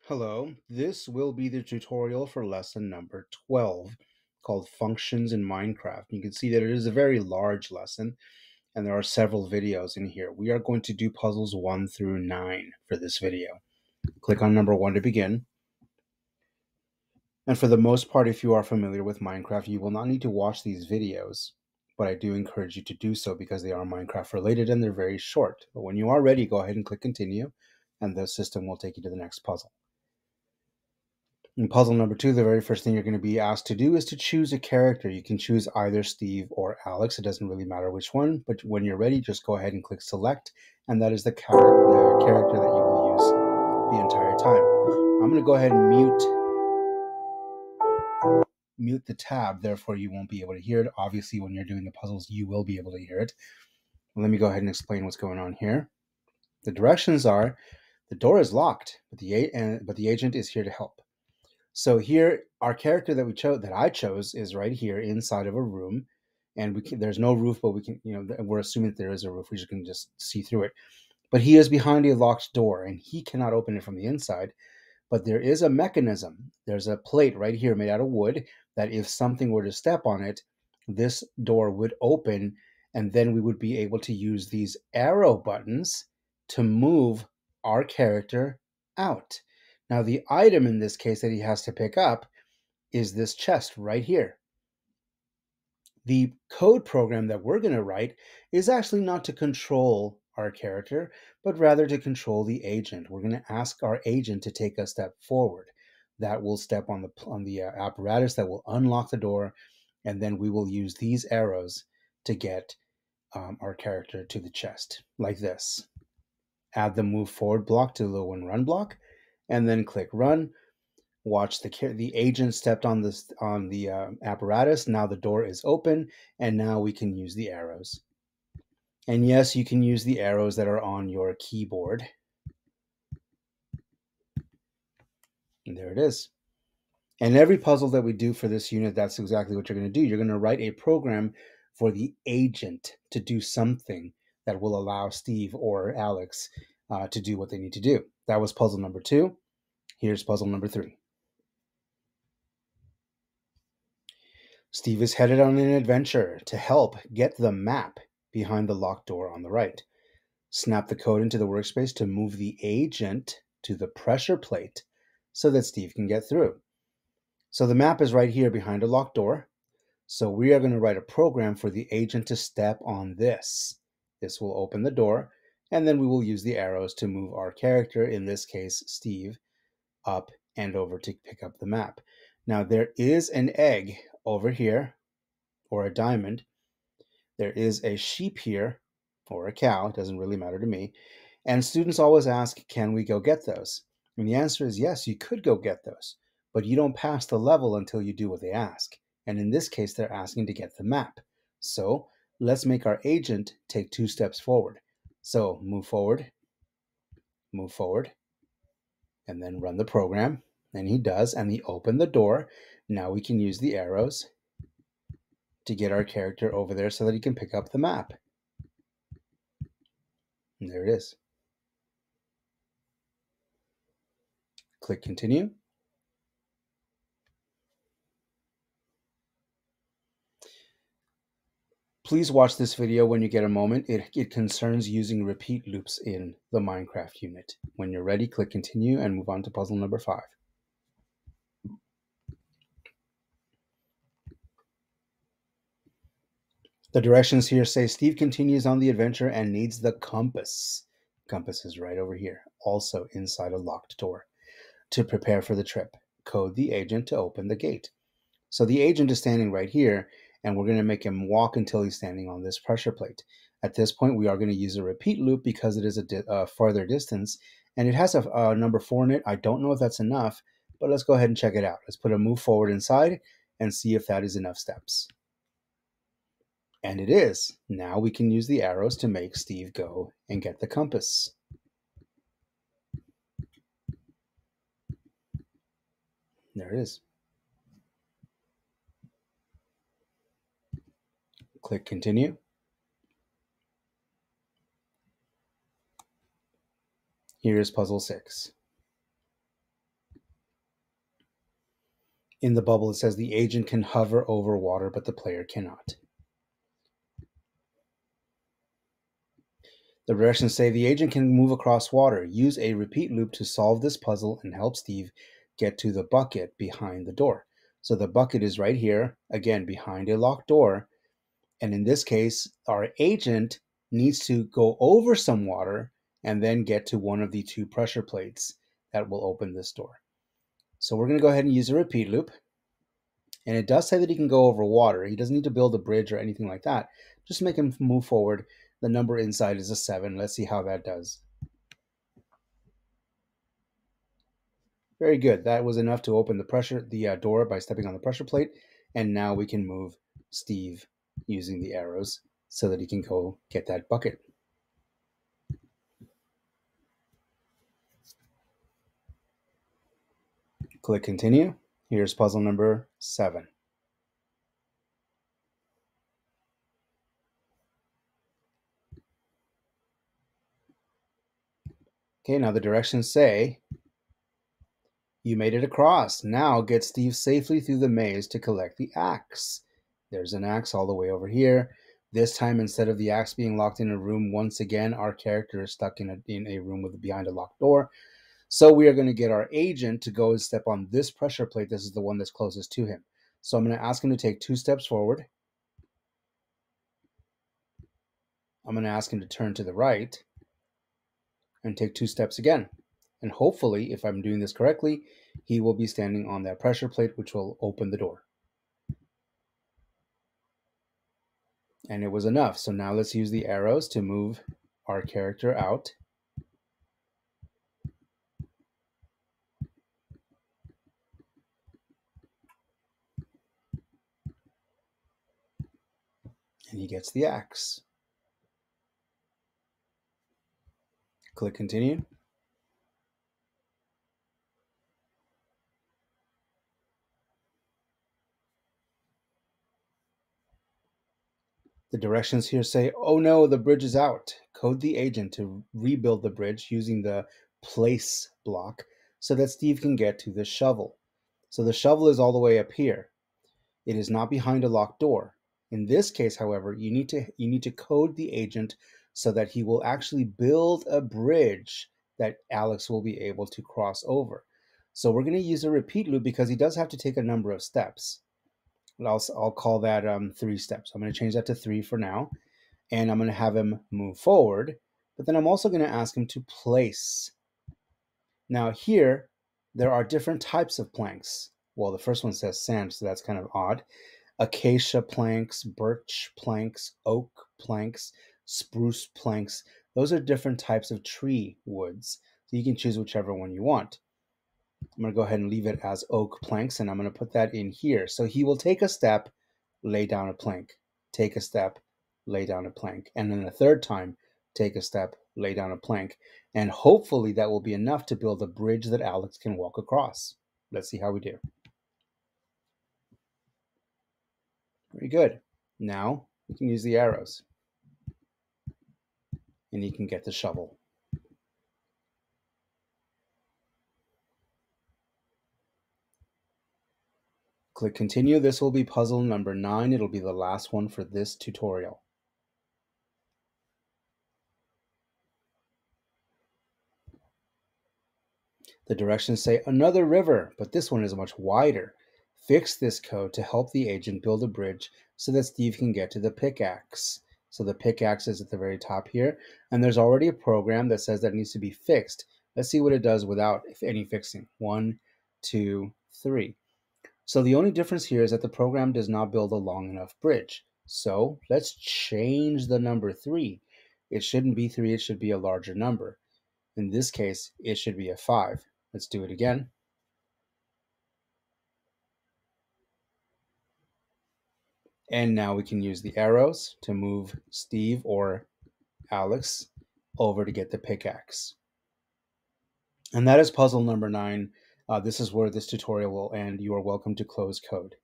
Hello, this will be the tutorial for lesson number 12 called Functions in Minecraft. You can see that it is a very large lesson and there are several videos in here. We are going to do puzzles 1 through 9 for this video. Click on number 1 to begin. And for the most part, if you are familiar with Minecraft, you will not need to watch these videos, but I do encourage you to do so because they are Minecraft related and they're very short. But when you are ready, go ahead and click continue and the system will take you to the next puzzle. In puzzle number 2, the very first thing you're going to be asked to do is to choose a character. You can choose either Steve or Alex. It doesn't really matter which one, but when you're ready, just go ahead and click select, and that is the character that you will use the entire time. I'm going to go ahead and mute the tab, therefore you won't be able to hear it. Obviously, when you're doing the puzzles, you will be able to hear it. Let me go ahead and explain what's going on here. The directions are, the door is locked, but the agent is here to help. So here, our character that I chose is right here inside of a room, and there's no roof, but we're assuming that there is a roof. We can just see through it. But he is behind a locked door, and he cannot open it from the inside. But there is a mechanism. There's a plate right here made out of wood that if something were to step on it, this door would open, and then we would be able to use these arrow buttons to move our character out. Now, the item in this case that he has to pick up is this chest right here. The code program that we're going to write is actually not to control our character, but rather to control the agent. We're going to ask our agent to take a step forward. That will step on the apparatus that will unlock the door, and then we will use these arrows to get our character to the chest, like this. Add the move forward block to the when run block, and then click run. Watch the agent stepped on the apparatus. Now the door is open, and now we can use the arrows. And yes, you can use the arrows that are on your keyboard. And there it is. And every puzzle that we do for this unit, that's exactly what you're going to do. You're going to write a program for the agent to do something that will allow Steve or Alex to do what they need to do. That was puzzle number 2. Here's puzzle number 3. Steve is headed on an adventure to help get the map behind the locked door on the right. Snap the code into the workspace to move the agent to the pressure plate so that Steve can get through. So the map is right here behind a locked door. So we are going to write a program for the agent to step on this. This will open the door, and then we will use the arrows to move our character, in this case Steve, up and over to pick up the map. Now there is an egg over here, or a diamond. There is a sheep here, or a cow, it doesn't really matter to me. And students always ask, can we go get those? And the answer is yes, you could go get those, but you don't pass the level until you do what they ask. And in this case, they're asking to get the map. So let's make our agent take 2 steps forward. So move forward, and then run the program. And he does, and he opened the door. Now we can use the arrows to get our character over there so that he can pick up the map. And there it is. Click continue. Please watch this video when you get a moment. It concerns using repeat loops in the Minecraft unit. When you're ready, click continue and move on to puzzle number 5. The directions here say Steve continues on the adventure and needs the compass. Compass is right over here, also inside a locked door. To prepare for the trip, code the agent to open the gate. So the agent is standing right here, and we're going to make him walk until he's standing on this pressure plate. At this point, we are going to use a repeat loop because it is a farther distance, and it has a number 4 in it. I don't know if that's enough, but let's go ahead and check it out. Let's put a move forward inside and see if that is enough steps. And it is. Now we can use the arrows to make Steve go and get the compass. There it is. Click continue. Here's puzzle 6. In the bubble, it says the agent can hover over water, but the player cannot. The directions say the agent can move across water. Use a repeat loop to solve this puzzle and help Steve get to the bucket behind the door. So the bucket is right here, again, behind a locked door. And in this case, our agent needs to go over some water and then get to one of the two pressure plates that will open this door. So we're going to go ahead and use a repeat loop. And it does say that he can go over water. He doesn't need to build a bridge or anything like that. Just make him move forward. The number inside is a 7. Let's see how that does. Very good. That was enough to open the door by stepping on the pressure plate. And now we can move Steve using the arrows so that he can go get that bucket. Click continue. Here's puzzle number 7. Okay, now the directions say you made it across. Now get Steve safely through the maze to collect the axe. There's an axe all the way over here. This time, instead of the axe being locked in a room, once again, our character is stuck in a room behind a locked door. So we are going to get our agent to go and step on this pressure plate. This is the one that's closest to him. So I'm going to ask him to take 2 steps forward. I'm going to ask him to turn to the right and take 2 steps again. And hopefully, if I'm doing this correctly, he will be standing on that pressure plate, which will open the door. And it was enough. So now let's use the arrows to move our character out. And he gets the axe. Click continue. The directions here say, oh no, the bridge is out. Code the agent to rebuild the bridge using the place block so that Steve can get to the shovel. So the shovel is all the way up here. It is not behind a locked door. In this case, however, you need to code the agent so that he will actually build a bridge that Alex will be able to cross over. So we're going to use a repeat loop because he does have to take a number of steps. I'll call that 3 steps. I'm going to change that to 3 for now. And I'm going to have him move forward. But then I'm also going to ask him to place. Now here, there are different types of planks. Well, the first one says sand, so that's kind of odd. Acacia planks, birch planks, oak planks, spruce planks. Those are different types of tree woods. So you can choose whichever one you want. I'm going to go ahead and leave it as oak planks, and I'm going to put that in here. So he will take a step, lay down a plank, take a step, lay down a plank, and then a third time, take a step, lay down a plank. And hopefully that will be enough to build a bridge that Alex can walk across. Let's see how we do. Very good. Now we can use the arrows. And you can get the shovel. Click continue. This will be puzzle number 9. It'll be the last one for this tutorial. The directions say another river, but this one is much wider. Fix this code to help the agent build a bridge so that Steve can get to the pickaxe. So the pickaxe is at the very top here, and there's already a program that says that it needs to be fixed. Let's see what it does without any fixing. 1, 2, 3. So the only difference here is that the program does not build a long enough bridge. So let's change the number 3. It shouldn't be 3, it should be a larger number. In this case, it should be a 5. Let's do it again. And now we can use the arrows to move Steve or Alex over to get the pickaxe. And that is puzzle number 9. This is where this tutorial will end. You are welcome to close code.